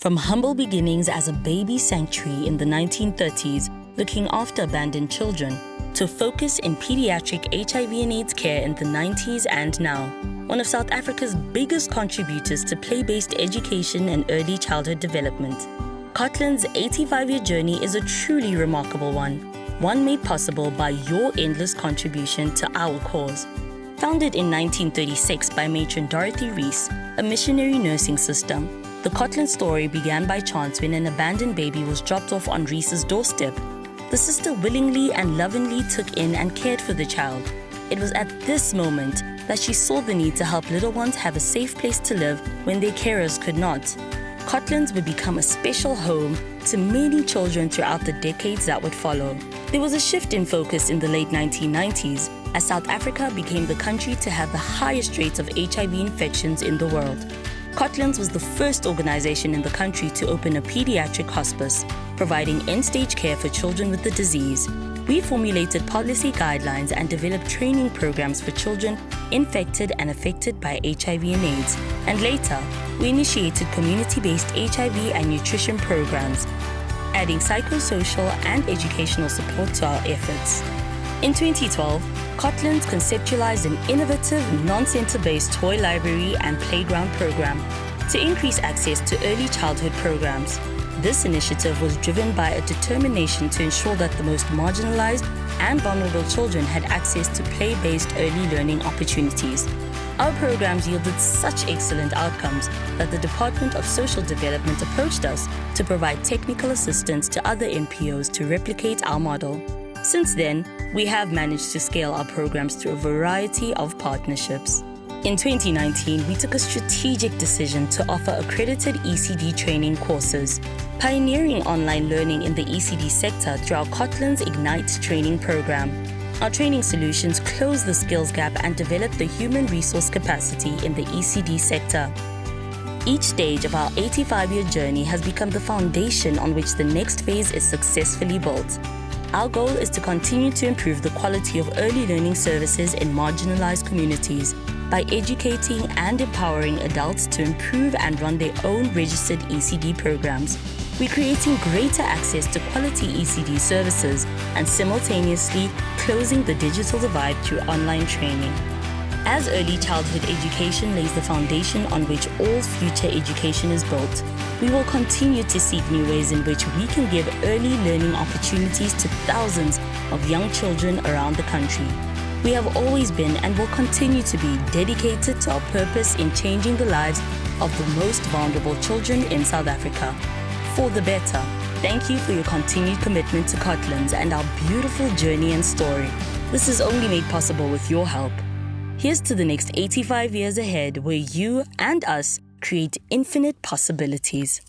From humble beginnings as a baby sanctuary in the 1930s, looking after abandoned children, to focus in pediatric HIV and AIDS care in the 90s and now, one of South Africa's biggest contributors to play-based education and early childhood development. Cotlands' 85-year journey is a truly remarkable one made possible by your endless contribution to our cause. Founded in 1936 by matron Dorothy Rees, a missionary nursing system, the Cotlands story began by chance when an abandoned baby was dropped off on Rees's doorstep. The sister willingly and lovingly took in and cared for the child. It was at this moment that she saw the need to help little ones have a safe place to live when their carers could not. Cotlands would become a special home to many children throughout the decades that would follow. There was a shift in focus in the late 1990s as South Africa became the country to have the highest rates of HIV infections in the world. Cotlands was the first organization in the country to open a pediatric hospice, providing end-stage care for children with the disease. We formulated policy guidelines and developed training programs for children infected and affected by HIV and AIDS. And later, we initiated community-based HIV and nutrition programs, adding psychosocial and educational support to our efforts. In 2012, Cotlands conceptualized an innovative, non-center-based toy library and playground program to increase access to early childhood programs. This initiative was driven by a determination to ensure that the most marginalized and vulnerable children had access to play-based early learning opportunities. Our programs yielded such excellent outcomes that the Department of Social Development approached us to provide technical assistance to other NPOs to replicate our model. Since then, we have managed to scale our programs through a variety of partnerships. In 2019, we took a strategic decision to offer accredited ECD training courses, pioneering online learning in the ECD sector through our Cotlands Ignite training program. Our training solutions close the skills gap and develop the human resource capacity in the ECD sector. Each stage of our 85-year journey has become the foundation on which the next phase is successfully built. Our goal is to continue to improve the quality of early learning services in marginalized communities by educating and empowering adults to improve and run their own registered ECD programs. We're creating greater access to quality ECD services and simultaneously closing the digital divide through online training. As early childhood education lays the foundation on which all future education is built, we will continue to seek new ways in which we can give early learning opportunities to thousands of young children around the country. We have always been and will continue to be dedicated to our purpose in changing the lives of the most vulnerable children in South Africa. For the better. Thank you for your continued commitment to Cotlands and our beautiful journey and story. This is only made possible with your help. Here's to the next 85 years ahead where you and us create infinite possibilities.